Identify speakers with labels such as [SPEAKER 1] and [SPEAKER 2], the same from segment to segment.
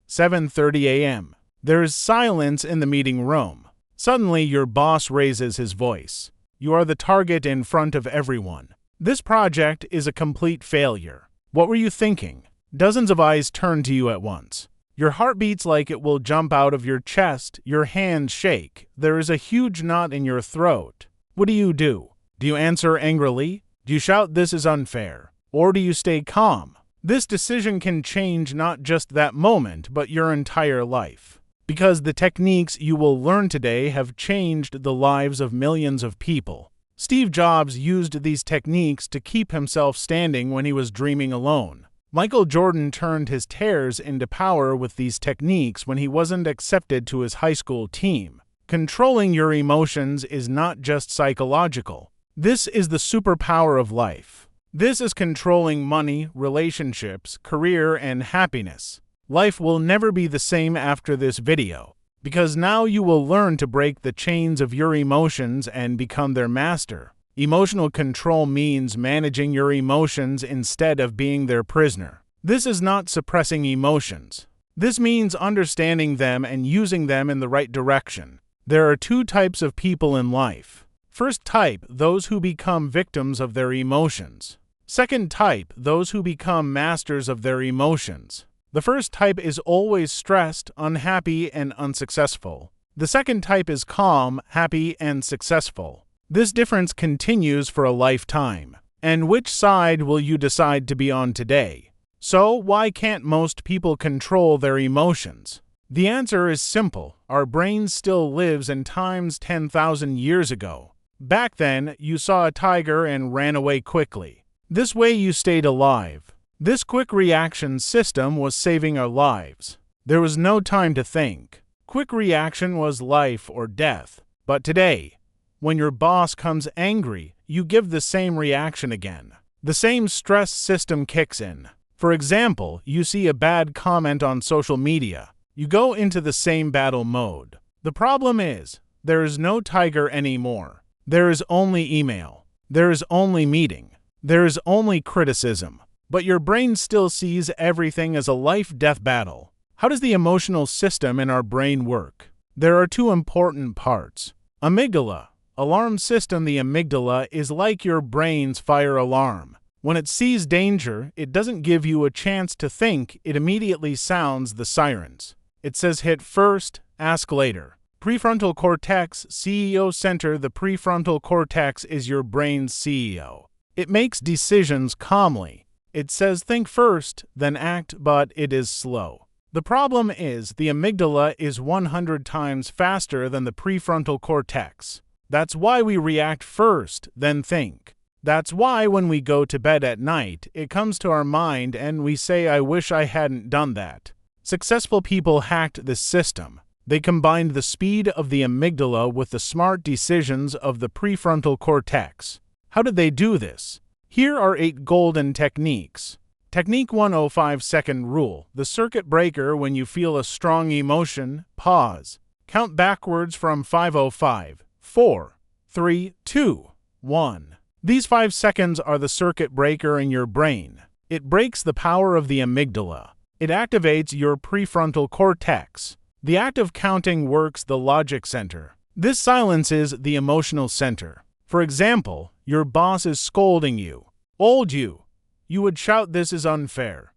[SPEAKER 1] 7:30 a.m. There is silence in the meeting room. Suddenly, your boss raises his voice. You are the target in front of everyone. This project is a complete failure. What were you thinking? Dozens of eyes turn to you at once. Your heart beats like it will jump out of your chest, your hands shake, there is a huge knot in your throat. What do? Do you answer angrily? Do you shout, "This is unfair"? Or do you stay calm? This decision can change not just that moment, but your entire life. Because the techniques you will learn today have changed the lives of millions of people. Steve Jobs used these techniques to keep himself standing when he was dreaming alone. Michael Jordan turned his tears into power with these techniques when he wasn't accepted to his high school team. Controlling your emotions is not just psychological. This is the superpower of life. This is controlling money, relationships, career, and happiness. Life will never be the same after this video, because now you will learn to break the chains of your emotions and become their master. Emotional control means managing your emotions instead of being their prisoner. This is not suppressing emotions. This means understanding them and using them in the right direction. There are two types of people in life. First type, those who become victims of their emotions. Second type, those who become masters of their emotions. The first type is always stressed, unhappy, and unsuccessful. The second type is calm, happy, and successful. This difference continues for a lifetime. And which side will you decide to be on today? So, why can't most people control their emotions? The answer is simple. Our brain still lives in times 10,000 years ago. Back then, you saw a tiger and ran away quickly. This way you stayed alive. This quick reaction system was saving our lives. There was no time to think. Quick reaction was life or death. But today, when your boss comes angry, you give the same reaction again. The same stress system kicks in. For example, you see a bad comment on social media. You go into the same battle mode. The problem is, there is no tiger anymore. There is only email. There is only meeting. There is only criticism. But your brain still sees everything as a life-death battle. How does the emotional system in our brain work? There are two important parts. Amygdala. Alarm system. The amygdala is like your brain's fire alarm. When it sees danger, it doesn't give you a chance to think, it immediately sounds the sirens. It says hit first, ask later. Prefrontal cortex, CEO center. The prefrontal cortex is your brain's CEO. It makes decisions calmly. It says think first, then act, but it is slow. The problem is the amygdala is 100 times faster than the prefrontal cortex. That's why we react first, then think. That's why when we go to bed at night, it comes to our mind and we say, "I wish I hadn't done that." Successful people hacked this system. They combined the speed of the amygdala with the smart decisions of the prefrontal cortex. How did they do this? Here are 8 golden techniques. Technique 1: 5-second rule. The circuit breaker. When you feel a strong emotion, pause. Count backwards from 5:05. 4, 3, 2, 1. These 5 seconds are the circuit breaker in your brain. It breaks the power of the amygdala. It activates your prefrontal cortex. The act of counting works the logic center. This silences the emotional center. For example, your boss is scolding you. Old you. You would shout, "This is unfair.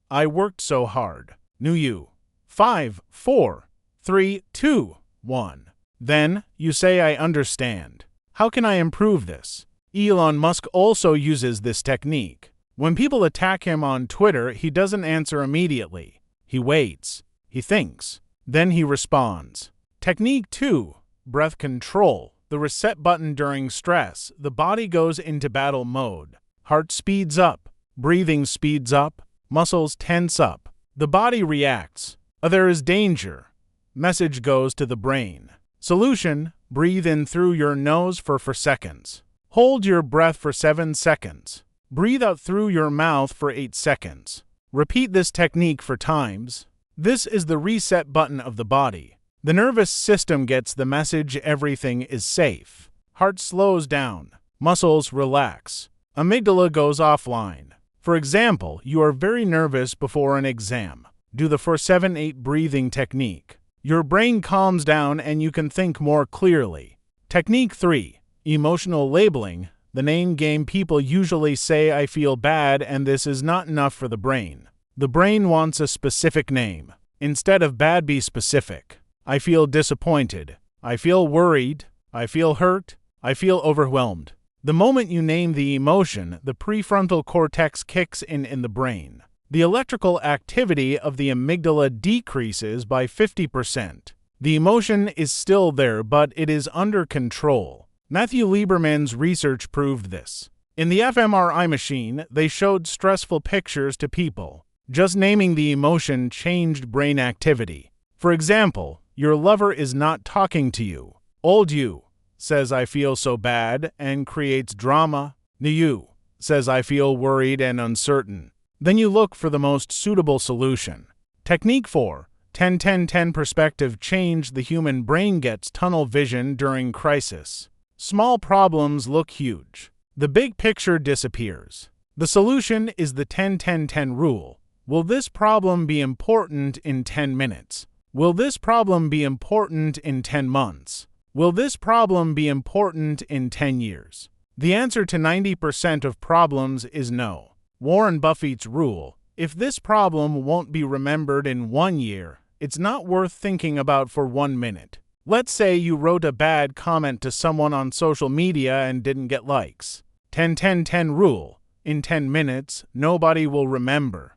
[SPEAKER 1] I worked so hard." New you. 5, 4, 3, 2, 1. Then, you say, "I understand. How can I improve this?" Elon Musk also uses this technique. When people attack him on Twitter, he doesn't answer immediately. He waits. He thinks. Then he responds. Technique 2. Breath control. The reset button during stress. The body goes into battle mode. Heart speeds up. Breathing speeds up. Muscles tense up. The body reacts. There is danger. Message goes to the brain. Solution: breathe in through your nose for 4 seconds. Hold your breath for 7 seconds. Breathe out through your mouth for 8 seconds. Repeat this technique 4 times. This is the reset button of the body. The nervous system gets the message everything is safe. Heart slows down. Muscles relax. Amygdala goes offline. For example, you are very nervous before an exam. Do the 4-7-8 breathing technique. Your brain calms down and you can think more clearly. Technique 3. Emotional labeling. The name game. People usually say I feel bad, and this is not enough for the brain. The brain wants a specific name. Instead of bad, be specific. I feel disappointed. I feel worried. I feel hurt. I feel overwhelmed. The moment you name the emotion, the prefrontal cortex kicks in the brain. The electrical activity of the amygdala decreases by 50%. The emotion is still there, but it is under control. Matthew Lieberman's research proved this. In the fMRI machine, they showed stressful pictures to people. Just naming the emotion changed brain activity. For example, your lover is not talking to you. Old you says I feel so bad and creates drama. New you says I feel worried and uncertain. Then you look for the most suitable solution. Technique 4. 10-10-10 perspective change. The human brain gets tunnel vision during crisis. Small problems look huge. The big picture disappears. The solution is the 10-10-10 rule. Will this problem be important in 10 minutes? Will this problem be important in 10 months? Will this problem be important in 10 years? The answer to 90% of problems is no. Warren Buffett's rule: if this problem won't be remembered in 1 year, it's not worth thinking about for 1 minute. Let's say you wrote a bad comment to someone on social media and didn't get likes. 10-10-10 rule. In 10 minutes, nobody will remember.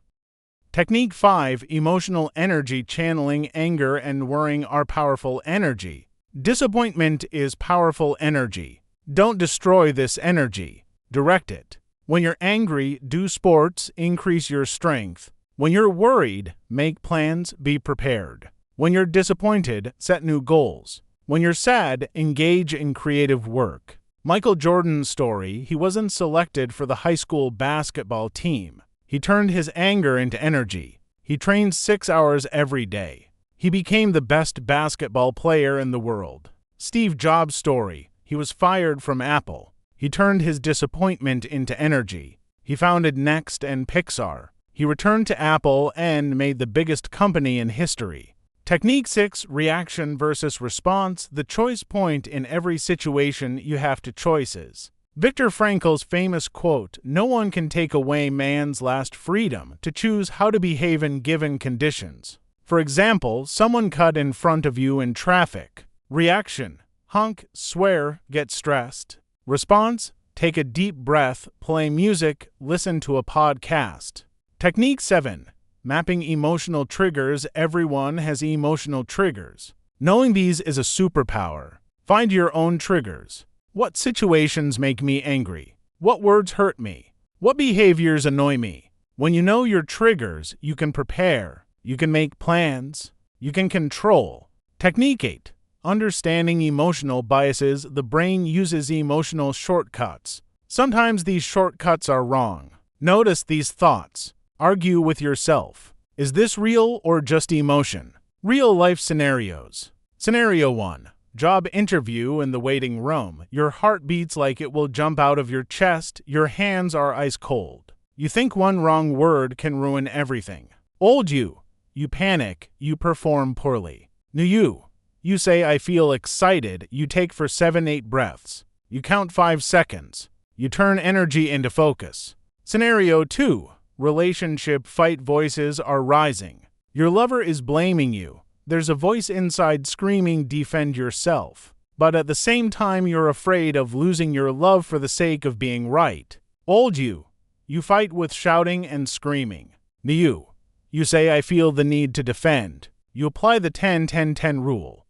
[SPEAKER 1] Technique 5. Emotional energy channeling. Anger and worrying are powerful energy. Disappointment is powerful energy. Don't destroy this energy. Direct it. When you're angry, do sports, increase your strength. When you're worried, make plans, be prepared. When you're disappointed, set new goals. When you're sad, engage in creative work. Michael Jordan's story: he wasn't selected for the high school basketball team. He turned his anger into energy. He trained 6 hours every day. He became the best basketball player in the world. Steve Jobs' story: he was fired from Apple. He turned his disappointment into energy. He founded Next and Pixar. He returned to Apple and made the biggest company in history. Technique 6. Reaction versus response. The choice point. In every situation, you have two choices. Viktor Frankl's famous quote: "No one can take away man's last freedom to choose how to behave in given conditions." For example, someone cut in front of you in traffic. Reaction: honk, swear, get stressed. Response: take a deep breath, play music, listen to a podcast. Technique 7. Mapping emotional triggers. Everyone has emotional triggers. Knowing these is a superpower. Find your own triggers. What situations make me angry? What words hurt me? What behaviors annoy me? When you know your triggers, you can prepare. You can make plans. You can control. Technique 8. Understanding emotional biases. The brain uses emotional shortcuts. Sometimes these shortcuts are wrong. Notice these thoughts. Argue with yourself. Is this real or just emotion? Real-life scenarios. Scenario 1. Job interview. In the waiting room. Your heart beats like it will jump out of your chest. Your hands are ice cold. You think one wrong word can ruin everything. Old you. You panic. You perform poorly. New you. You say I feel excited. You take for 7-8 breaths. You count 5 seconds. You turn energy into focus. Scenario 2. Relationship fight. Voices are rising. Your lover is blaming you. There's a voice inside screaming, defend yourself. But at the same time, you're afraid of losing your love for the sake of being right. Old you. You fight with shouting and screaming. New you. You say I feel the need to defend. You apply the 10-10-10 rule.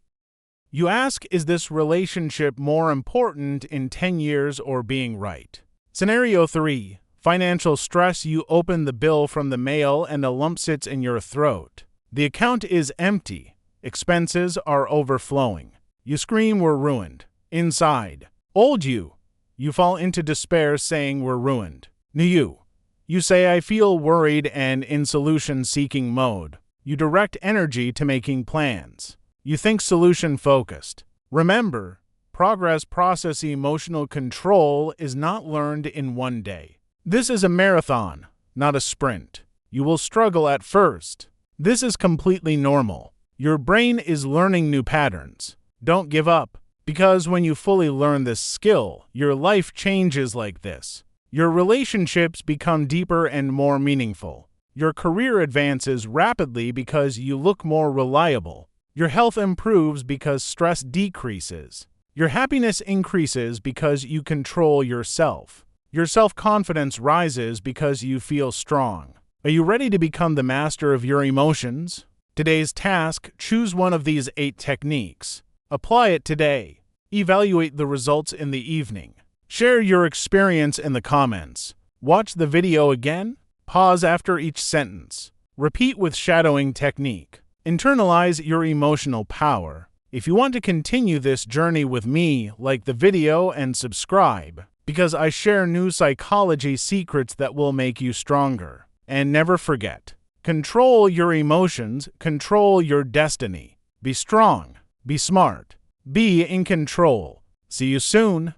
[SPEAKER 1] You ask, is this relationship more important in 10 years or being right? Scenario 3. Financial stress. You open the bill from the mail and a lump sits in your throat. The account is empty. Expenses are overflowing. You scream, we're ruined. Inside. Old you. You fall into despair saying we're ruined. New you. You say I feel worried and in solution-seeking mode. You direct energy to making plans. You think solution-focused. Remember, progress process. Emotional control is not learned in 1 day. This is a marathon, not a sprint. You will struggle at first. This is completely normal. Your brain is learning new patterns. Don't give up, because when you fully learn this skill, your life changes like this. Your relationships become deeper and more meaningful. Your career advances rapidly because you look more reliable. Your health improves because stress decreases. Your happiness increases because you control yourself. Your self-confidence rises because you feel strong. Are you ready to become the master of your emotions? Today's task: choose one of these 8 techniques. Apply it today. Evaluate the results in the evening. Share your experience in the comments. Watch the video again. Pause after each sentence. Repeat with shadowing technique. Internalize your emotional power. If you want to continue this journey with me, like the video and subscribe, because I share new psychology secrets that will make you stronger. And never forget, control your emotions, control your destiny. Be strong, be smart, be in control. See you soon.